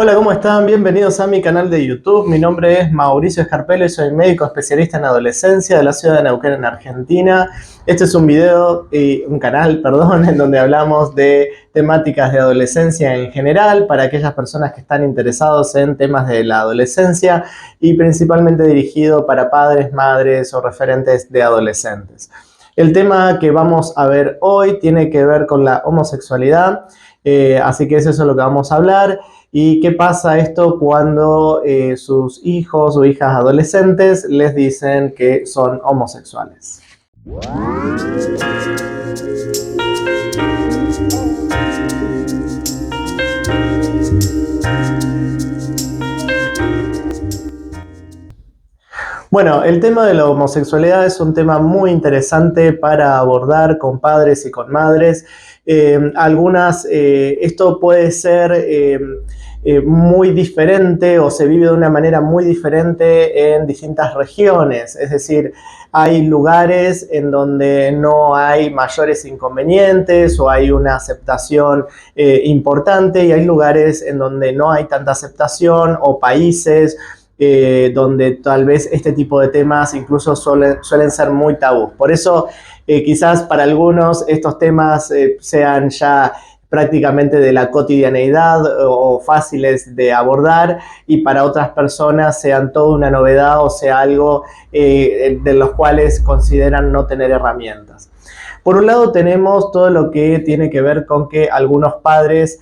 Hola, ¿cómo están? Bienvenidos a mi canal de YouTube. Mi nombre es Mauricio Escarpelo y soy médico especialista en adolescencia de la ciudad de Neuquén, en Argentina. Este es un video y un canal, perdón, en donde hablamos de temáticas de adolescencia en general para aquellas personas que están interesados en temas de la adolescencia y principalmente dirigido para padres, madres o referentes de adolescentes. El tema que vamos a ver hoy tiene que ver con la homosexualidad, así que eso es lo que vamos a hablar. ¿Y qué pasa esto cuando sus hijos o hijas adolescentes les dicen que son homosexuales? Bueno, el tema de la homosexualidad es un tema muy interesante para abordar con padres y con madres. Esto puede ser muy diferente o se vive de una manera muy diferente en distintas regiones. Es decir, hay lugares en donde no hay mayores inconvenientes o hay una aceptación importante y hay lugares en donde no hay tanta aceptación o países donde tal vez este tipo de temas incluso suelen ser muy tabú. Por eso quizás para algunos estos temas sean ya prácticamente de la cotidianeidad o fáciles de abordar y para otras personas sean toda una novedad o sea algo de los cuales consideran no tener herramientas. Por un lado tenemos todo lo que tiene que ver con que algunos padres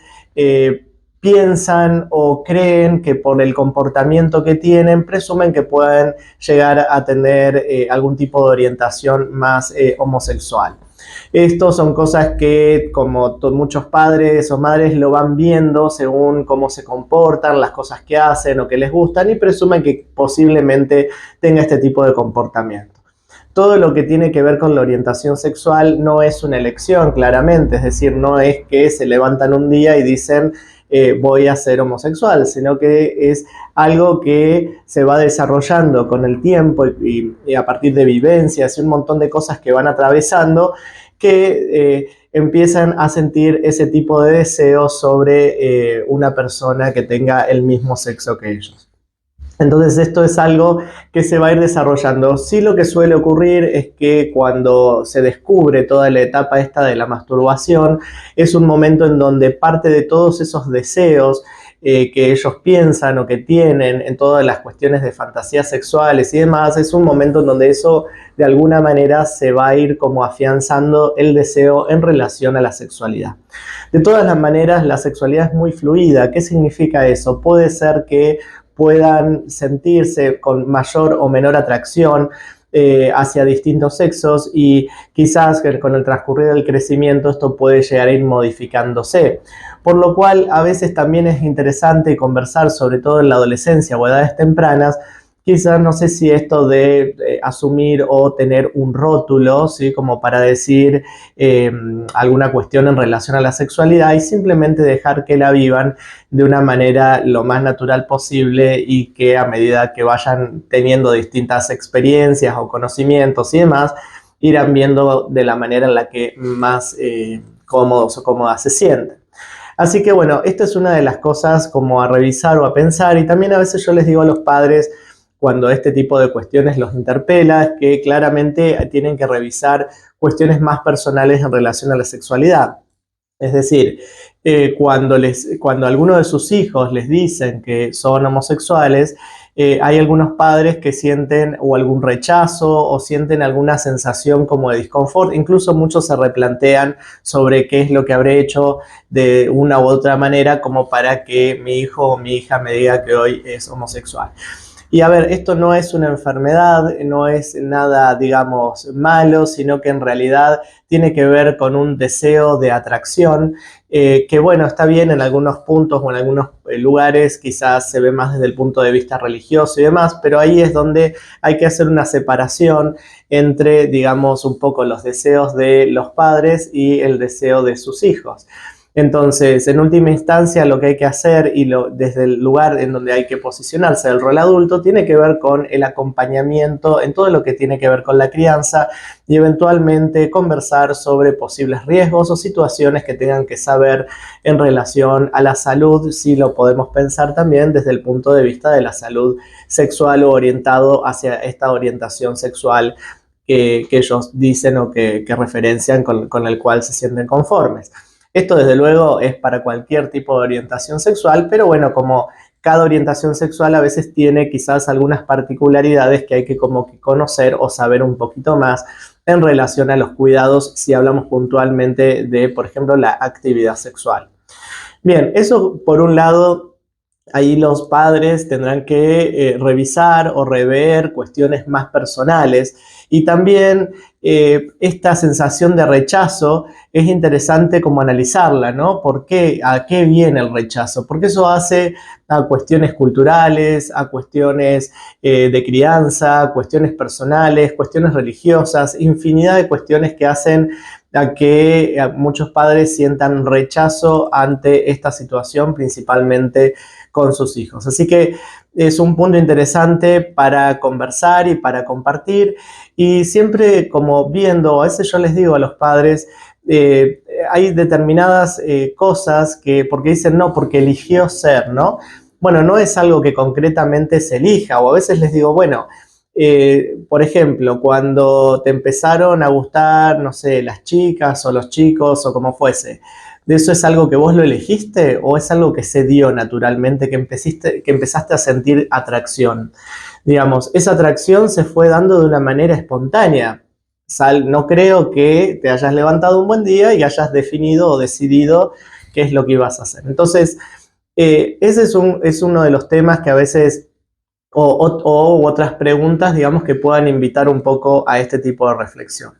piensan o creen que por el comportamiento que tienen presumen que pueden llegar a tener algún tipo de orientación más homosexual. Estos son cosas que como muchos padres o madres lo van viendo según cómo se comportan, las cosas que hacen o que les gustan y presumen que posiblemente tenga este tipo de comportamiento. Todo lo que tiene que ver con la orientación sexual no es una elección, claramente, es decir, no es que se levantan un día y dicen voy a ser homosexual, sino que es algo que se va desarrollando con el tiempo y a partir de vivencias y un montón de cosas que van atravesando que empiezan a sentir ese tipo de deseos sobre una persona que tenga el mismo sexo que ellos. Entonces esto es algo que se va a ir desarrollando. Sí, lo que suele ocurrir es que cuando se descubre toda la etapa esta de la masturbación, es un momento en donde parte de todos esos deseos que ellos piensan o que tienen en todas las cuestiones de fantasías sexuales y demás, es un momento en donde eso de alguna manera se va a ir como afianzando el deseo en relación a la sexualidad. De todas las maneras, la sexualidad es muy fluida. ¿Qué significa eso? Puede ser que puedan sentirse con mayor o menor atracción hacia distintos sexos y quizás con el transcurrir del crecimiento esto puede llegar a ir modificándose. Por lo cual a veces también es interesante conversar, sobre todo en la adolescencia o edades tempranas, quizás no sé si esto de asumir o tener un rótulo, ¿sí? Como para decir alguna cuestión en relación a la sexualidad y simplemente dejar que la vivan de una manera lo más natural posible y que a medida que vayan teniendo distintas experiencias o conocimientos y demás, irán viendo de la manera en la que más cómodos o cómodas se sienten. Así que bueno, esto es una de las cosas como a revisar o a pensar y también a veces yo les digo a los padres cuando este tipo de cuestiones los interpela, es que claramente tienen que revisar cuestiones más personales en relación a la sexualidad. Es decir, cuando alguno de sus hijos les dicen que son homosexuales, hay algunos padres que sienten o algún rechazo o sienten alguna sensación como de disconfort. Incluso muchos se replantean sobre qué es lo que habré hecho de una u otra manera como para que mi hijo o mi hija me diga que hoy es homosexual. Y a ver, esto no es una enfermedad, no es nada, digamos, malo, sino que en realidad tiene que ver con un deseo de atracción, que bueno, está bien en algunos puntos o en algunos lugares, quizás se ve más desde el punto de vista religioso y demás, pero ahí es donde hay que hacer una separación entre, digamos, un poco los deseos de los padres y el deseo de sus hijos. Entonces, en última instancia, lo que hay que hacer desde el lugar en donde hay que posicionarse del rol adulto tiene que ver con el acompañamiento en todo lo que tiene que ver con la crianza y eventualmente conversar sobre posibles riesgos o situaciones que tengan que saber en relación a la salud, si lo podemos pensar también desde el punto de vista de la salud sexual o orientado hacia esta orientación sexual que ellos dicen o que referencian con el cual se sienten conformes. Esto desde luego es para cualquier tipo de orientación sexual, pero bueno, como cada orientación sexual a veces tiene quizás algunas particularidades que hay que como que conocer o saber un poquito más en relación a los cuidados si hablamos puntualmente de, por ejemplo, la actividad sexual. Bien, eso por un lado. Ahí los padres tendrán que revisar o rever cuestiones más personales y también esta sensación de rechazo es interesante como analizarla, ¿no? ¿Por qué? ¿A qué viene el rechazo? Porque eso hace a cuestiones culturales, a cuestiones de crianza, cuestiones personales, cuestiones religiosas, infinidad de cuestiones que hacen a que muchos padres sientan rechazo ante esta situación, principalmente con sus hijos. Así que es un punto interesante para conversar y para compartir y siempre como viendo, a veces yo les digo a los padres, hay determinadas cosas que, porque dicen no, porque eligió ser, ¿no? Bueno, no es algo que concretamente se elija, o a veces les digo, bueno, por ejemplo, cuando te empezaron a gustar, no sé, las chicas o los chicos o como fuese, ¿de eso es algo que vos lo elegiste o es algo que se dio naturalmente, que empezaste a sentir atracción? Digamos, esa atracción se fue dando de una manera espontánea. No creo que te hayas levantado un buen día y hayas definido o decidido qué es lo que ibas a hacer. Entonces, ese es uno de los temas que a veces o otras preguntas, digamos, que puedan invitar un poco a este tipo de reflexión.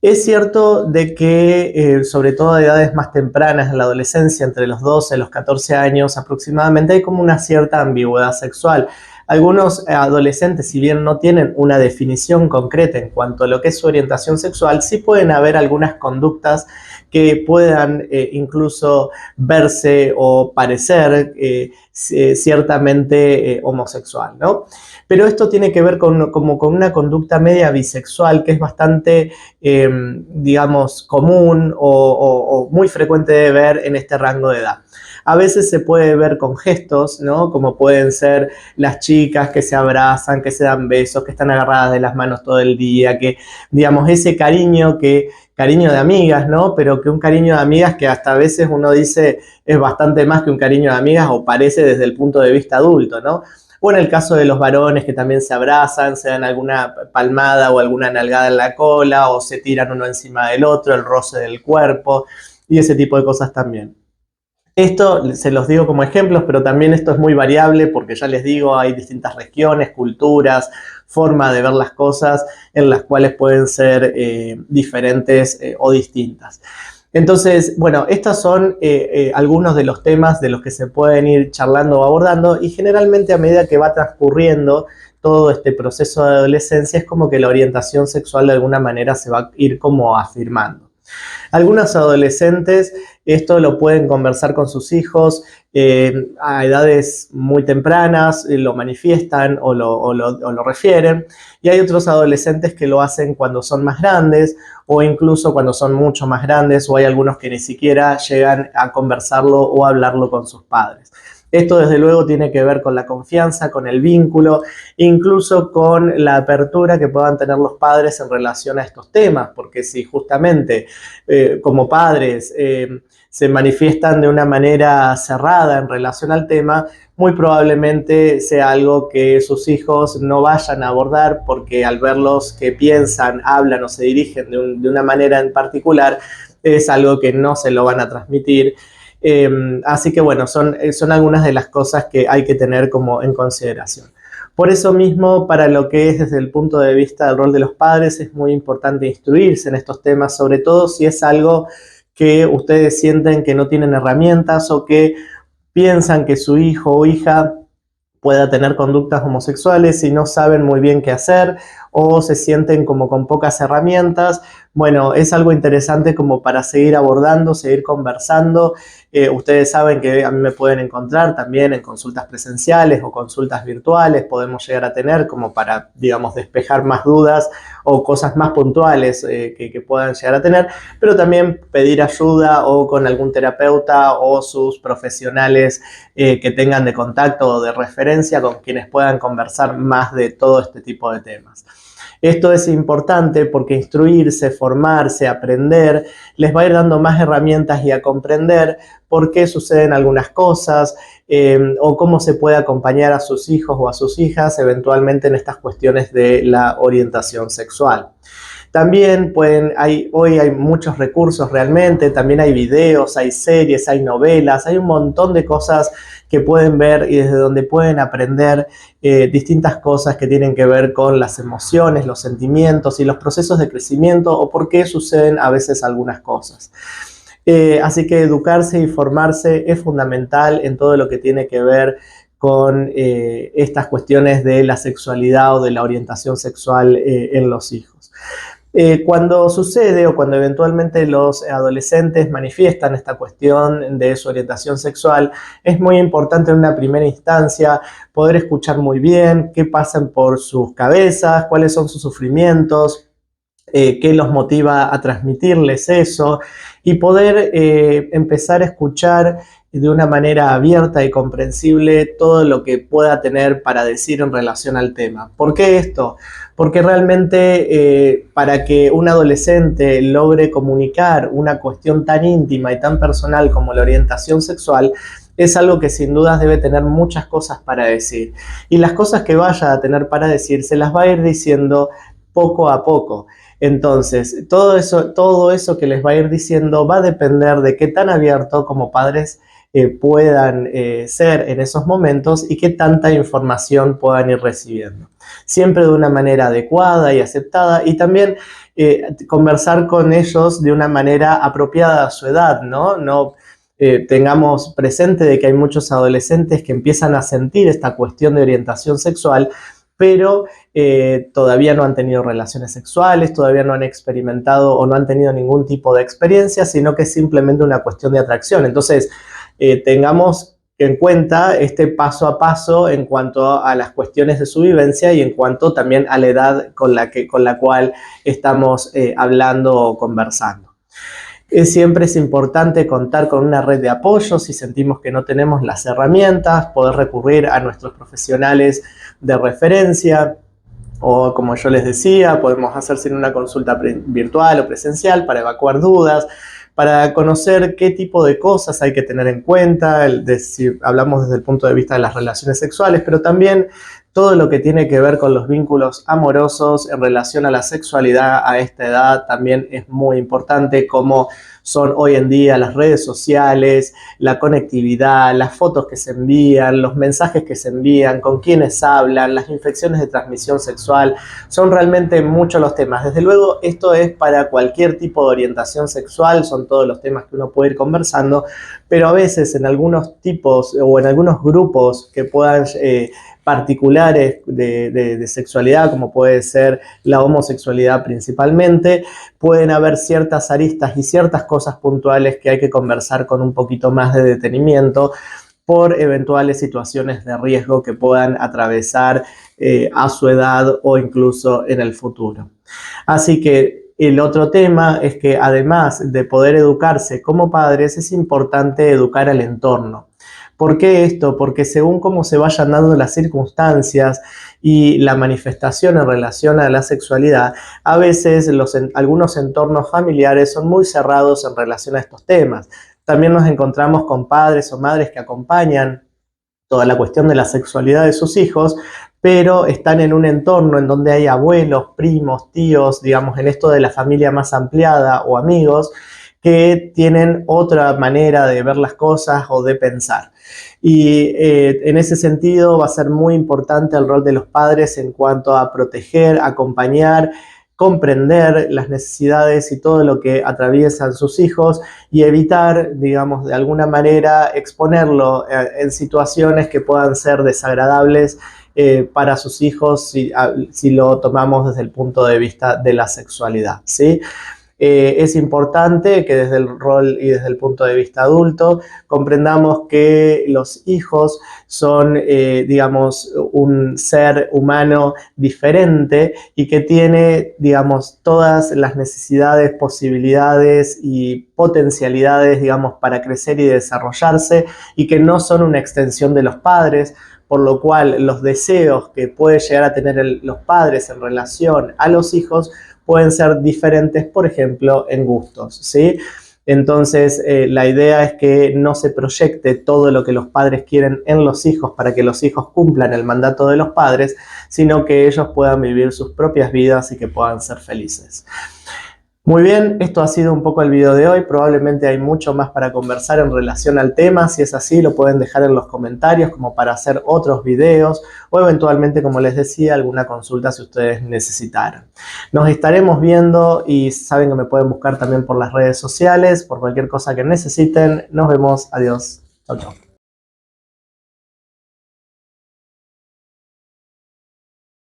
Es cierto de que, sobre todo a edades más tempranas, en la adolescencia, entre los 12 y los 14 años aproximadamente, hay como una cierta ambigüedad sexual. Algunos adolescentes, si bien no tienen una definición concreta en cuanto a lo que es su orientación sexual, sí pueden haber algunas conductas que puedan incluso verse o parecer ciertamente homosexual, ¿no? Pero esto tiene que ver como con una conducta media bisexual que es bastante, digamos, común o muy frecuente de ver en este rango de edad. A veces se puede ver con gestos, ¿no? Como pueden ser las chicas que se abrazan, que se dan besos, que están agarradas de las manos todo el día, que, digamos, ese cariño cariño de amigas, ¿no? Pero que un cariño de amigas que hasta a veces uno dice es bastante más que un cariño de amigas o parece desde el punto de vista adulto, ¿no? O en el caso de los varones que también se abrazan, se dan alguna palmada o alguna nalgada en la cola o se tiran uno encima del otro, el roce del cuerpo y ese tipo de cosas también. Esto se los digo como ejemplos, pero también esto es muy variable porque ya les digo, hay distintas regiones, culturas, formas de ver las cosas en las cuales pueden ser diferentes o distintas. Entonces, bueno, estos son algunos de los temas de los que se pueden ir charlando o abordando y generalmente a medida que va transcurriendo todo este proceso de adolescencia es como que la orientación sexual de alguna manera se va a ir como afirmando. Algunos adolescentes esto lo pueden conversar con sus hijos a edades muy tempranas, lo manifiestan o lo refieren, y hay otros adolescentes que lo hacen cuando son más grandes o incluso cuando son mucho más grandes, o hay algunos que ni siquiera llegan a conversarlo o a hablarlo con sus padres. Esto desde luego tiene que ver con la confianza, con el vínculo, incluso con la apertura que puedan tener los padres en relación a estos temas, porque si justamente como padres se manifiestan de una manera cerrada en relación al tema, muy probablemente sea algo que sus hijos no vayan a abordar porque al verlos que piensan, hablan o se dirigen de una manera en particular, es algo que no se lo van a transmitir. Así que bueno, son algunas de las cosas que hay que tener como en consideración. Por eso mismo, para lo que es desde el punto de vista del rol de los padres, es muy importante instruirse en estos temas, sobre todo si es algo que ustedes sienten que no tienen herramientas o que piensan que su hijo o hija pueda tener conductas homosexuales y no saben muy bien qué hacer, o se sienten como con pocas herramientas, bueno, es algo interesante como para seguir abordando, seguir conversando. Ustedes saben que a mí me pueden encontrar también en consultas presenciales o consultas virtuales, podemos llegar a tener como para, digamos, despejar más dudas o cosas más puntuales que puedan llegar a tener, pero también pedir ayuda o con algún terapeuta o sus profesionales que tengan de contacto o de referencia con quienes puedan conversar más de todo este tipo de temas. Esto es importante porque instruirse, formarse, aprender, les va a ir dando más herramientas y a comprender por qué suceden algunas cosas o cómo se puede acompañar a sus hijos o a sus hijas eventualmente en estas cuestiones de la orientación sexual. También hoy hay muchos recursos realmente, también hay videos, hay series, hay novelas, hay un montón de cosas que pueden ver y desde donde pueden aprender distintas cosas que tienen que ver con las emociones, los sentimientos y los procesos de crecimiento o por qué suceden a veces algunas cosas. Así que educarse y formarse es fundamental en todo lo que tiene que ver con estas cuestiones de la sexualidad o de la orientación sexual en los hijos. Cuando sucede o cuando eventualmente los adolescentes manifiestan esta cuestión de su orientación sexual, es muy importante en una primera instancia poder escuchar muy bien qué pasan por sus cabezas, cuáles son sus sufrimientos, qué los motiva a transmitirles eso y poder empezar a escuchar de una manera abierta y comprensible todo lo que pueda tener para decir en relación al tema. ¿Por qué esto? Porque realmente para que un adolescente logre comunicar una cuestión tan íntima y tan personal como la orientación sexual, es algo que sin dudas debe tener muchas cosas para decir. Y las cosas que vaya a tener para decir se las va a ir diciendo poco a poco. Entonces, todo eso que les va a ir diciendo va a depender de qué tan abierto como padres puedan ser en esos momentos y qué tanta información puedan ir recibiendo. Siempre de una manera adecuada y aceptada y también conversar con ellos de una manera apropiada a su edad, ¿no? No tengamos presente de que hay muchos adolescentes que empiezan a sentir esta cuestión de orientación sexual, pero todavía no han tenido relaciones sexuales, todavía no han experimentado o no han tenido ningún tipo de experiencia, sino que es simplemente una cuestión de atracción. Entonces, tengamos en cuenta este paso a paso en cuanto a las cuestiones de su vivencia y en cuanto también a la edad con la cual estamos hablando o conversando. Siempre es importante contar con una red de apoyo si sentimos que no tenemos las herramientas, poder recurrir a nuestros profesionales de referencia o, como yo les decía, podemos hacerse en una consulta virtual o presencial para evacuar dudas, para conocer qué tipo de cosas hay que tener en cuenta, si hablamos desde el punto de vista de las relaciones sexuales, pero también todo lo que tiene que ver con los vínculos amorosos en relación a la sexualidad a esta edad también es muy importante, como son hoy en día las redes sociales, la conectividad, las fotos que se envían, los mensajes que se envían, con quienes hablan, las infecciones de transmisión sexual, son realmente muchos los temas. Desde luego, esto es para cualquier tipo de orientación sexual, son todos los temas que uno puede ir conversando, pero a veces en algunos tipos o en algunos grupos que puedan particulares de sexualidad, como puede ser la homosexualidad principalmente, pueden haber ciertas aristas y ciertas cosas puntuales que hay que conversar con un poquito más de detenimiento por eventuales situaciones de riesgo que puedan atravesar a su edad o incluso en el futuro. Así que el otro tema es que además de poder educarse como padres, es importante educar al entorno. ¿Por qué esto? Porque según cómo se vayan dando las circunstancias y la manifestación en relación a la sexualidad, a veces algunos entornos familiares son muy cerrados en relación a estos temas. También nos encontramos con padres o madres que acompañan toda la cuestión de la sexualidad de sus hijos, pero están en un entorno en donde hay abuelos, primos, tíos, digamos, en esto de la familia más ampliada o amigos, que tienen otra manera de ver las cosas o de pensar. Y en ese sentido va a ser muy importante el rol de los padres en cuanto a proteger, acompañar, comprender las necesidades y todo lo que atraviesan sus hijos y evitar, digamos, de alguna manera exponerlo en situaciones que puedan ser desagradables para sus hijos si lo tomamos desde el punto de vista de la sexualidad, ¿sí? Es importante que desde el rol y desde el punto de vista adulto comprendamos que los hijos son, digamos, un ser humano diferente y que tiene, digamos, todas las necesidades, posibilidades y potencialidades, digamos, para crecer y desarrollarse, y que no son una extensión de los padres, por lo cual los deseos que pueden llegar a tener los padres en relación a los hijos pueden ser diferentes, por ejemplo, en gustos, ¿sí? Entonces, la idea es que no se proyecte todo lo que los padres quieren en los hijos para que los hijos cumplan el mandato de los padres, sino que ellos puedan vivir sus propias vidas y que puedan ser felices. Muy bien, esto ha sido un poco el video de hoy. Probablemente hay mucho más para conversar en relación al tema. Si es así, lo pueden dejar en los comentarios como para hacer otros videos o eventualmente, como les decía, alguna consulta si ustedes necesitaran. Nos estaremos viendo y saben que me pueden buscar también por las redes sociales, por cualquier cosa que necesiten. Nos vemos. Adiós. Chau, chau.